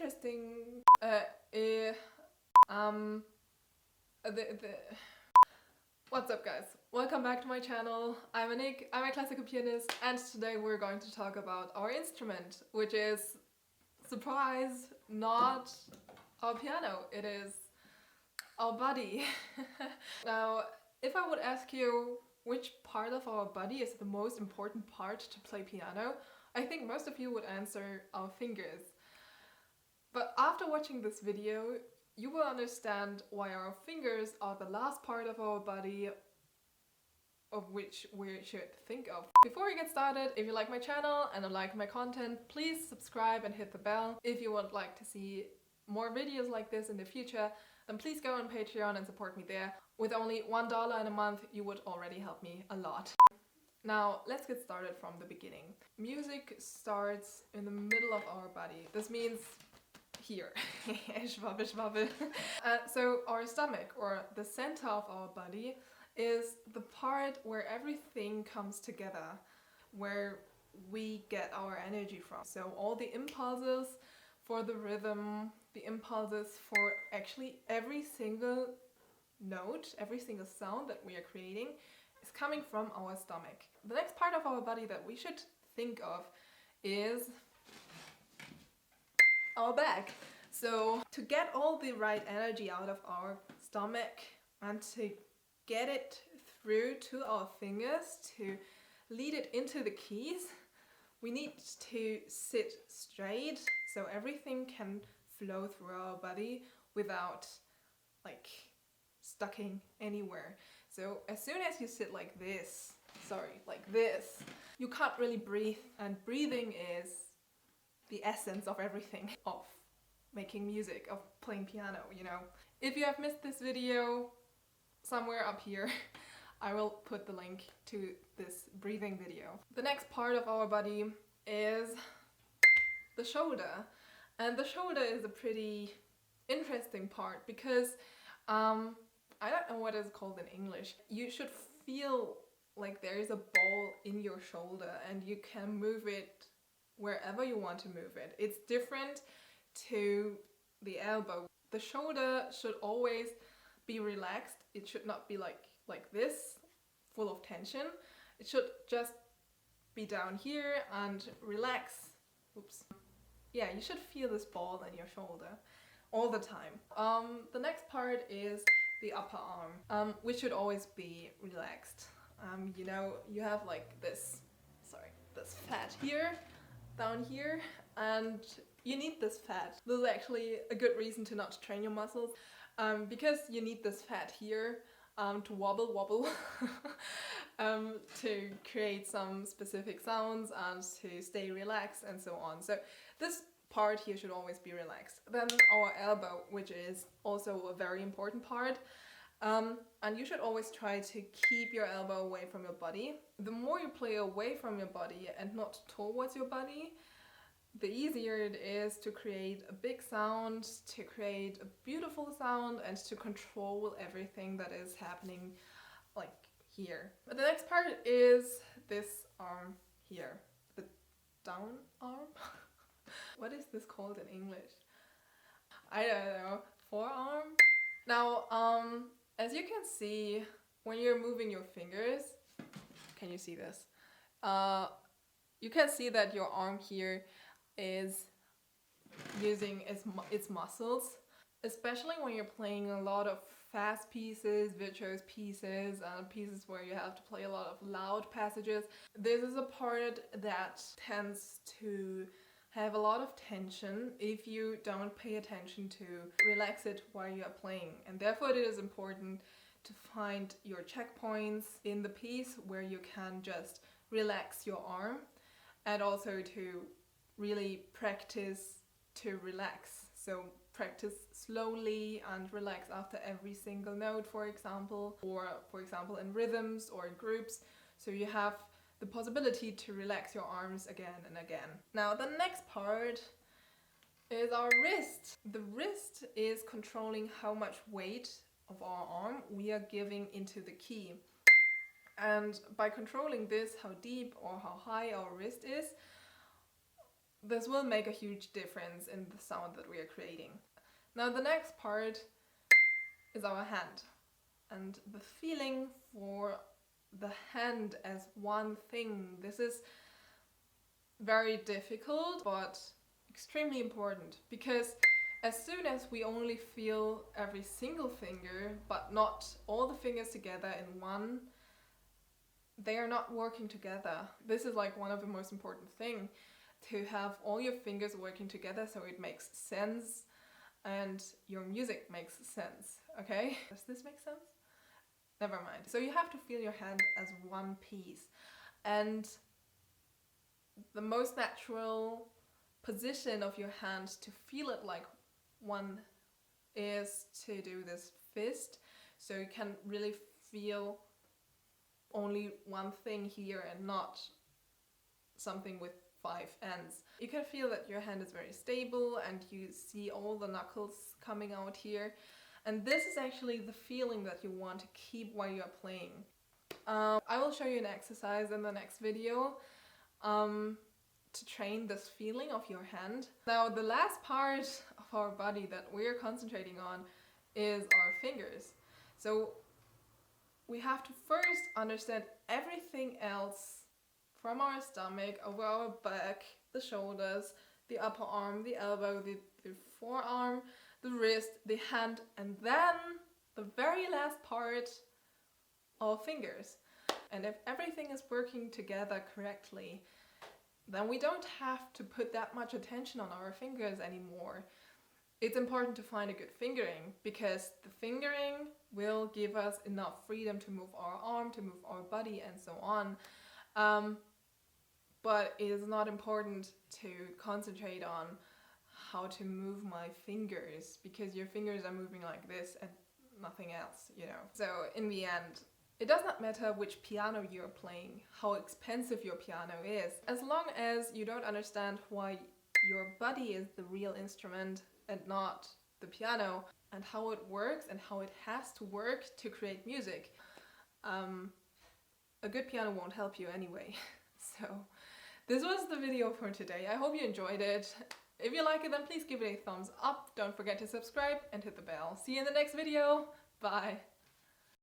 interesting What's up, guys? Welcome back to my channel. I'm Anik, I'm a classical pianist, and today we're going to talk about our instrument, which is, surprise, not our piano, it is our body. Now, if I would ask you which part of our body is the most important part to play piano, I think most of you would answer our fingers. But after watching this video, you will understand why our fingers are the last part of our body of which we should think of. Before we get started, if you like my channel and like my content, please subscribe and hit the bell. If you would like to see more videos like this in the future, then please go on Patreon and support me there. With only $1 in a month, you would already help me a lot. Now, let's get started from the beginning. Music starts in the middle of our body. This means here. Schwabbel, schwabbel. So our stomach, or the center of our body, is the part where everything comes together, where we get our energy from. So all the impulses for the rhythm, the impulses for actually every single note, every single sound that we are creating is coming from our stomach. The next part of our body that we should think of is our back. So to get all the right energy out of our stomach and to get it through to our fingers, to lead it into the keys, we need to sit straight so everything can flow through our body without like stucking anywhere. So as soon as you sit like this, you can't really breathe, and breathing is the essence of everything, of making music, of playing piano, you know. If you have missed this video, somewhere up here, I will put the link to this breathing video. The next part of our body is the shoulder. And the shoulder is a pretty interesting part because I don't know what it's called in English. You should feel like there is a ball in your shoulder and you can move it wherever you want to move it. It's different to the elbow. The shoulder should always be relaxed. It should not be like this, full of tension. It should just be down here and relax. Oops. Yeah, you should feel this ball in your shoulder all the time. The next part is the upper arm, which should always be relaxed. You know, you have like this fat here, down here, and you need this fat. This is actually a good reason to not train your muscles, because you need this fat here to wobble to create some specific sounds and to stay relaxed and so on. So this part here should always be relaxed. Then our elbow, which is also a very important part. And you should always try to keep your elbow away from your body. The more you play away from your body and not towards your body, the easier it is to create a big sound, to create a beautiful sound, and to control everything that is happening like here. But the next part is this arm here, the down arm. What is this called in English? I don't know. Forearm? Now, as you can see, when you're moving your fingers, can you see this? You can see that your arm here is using its muscles, especially when you're playing a lot of fast pieces, virtuose pieces, pieces where you have to play a lot of loud passages. This is a part that tends to have a lot of tension if you don't pay attention to relax it while you are playing. And therefore it is important to find your checkpoints in the piece where you can just relax your arm, and also to really practice to relax. So practice slowly and relax after every single note, for example, or for example in rhythms or in groups, so you have the possibility to relax your arms again and again. Now the next part is our wrist. The wrist is controlling how much weight of our arm we are giving into the key. And by controlling this, how deep or how high our wrist is, this will make a huge difference in the sound that we are creating. Now the next part is our hand, and the feeling for the hand as one thing. This is very difficult but extremely important, because as soon as we only feel every single finger but not all the fingers together in one, they are not working together. This is like one of the most important things, to have all your fingers working together so it makes sense and your music makes sense, okay? Does this make sense? Never mind. So you have to feel your hand as one piece, and the most natural position of your hand to feel it like one is to do this fist, so you can really feel only one thing here and not something with 5 ends. You can feel that your hand is very stable and you see all the knuckles coming out here, and this is actually the feeling that you want to keep while you're playing. I will show you an exercise in the next video to train this feeling of your hand. Now the last part of our body that we're concentrating on is our fingers. So we have to first understand everything else from our stomach, over our back, the shoulders, the upper arm, the elbow, the forearm, the wrist, the hand, and then the very last part, our fingers. And if everything is working together correctly, then we don't have to put that much attention on our fingers anymore. It's important to find a good fingering, because the fingering will give us enough freedom to move our arm, to move our body, and so on. But it is not important to concentrate on how to move my fingers, because your fingers are moving like this and nothing else, you know. So in the end, it does not matter which piano you're playing, how expensive your piano is, as long as you don't understand why your body is the real instrument and not the piano, and how it works and how it has to work to create music. A good piano won't help you anyway. So this was the video for today. I hope you enjoyed it. If you like it, then please give it a thumbs up. Don't forget to subscribe and hit the bell. See you in the next video. Bye.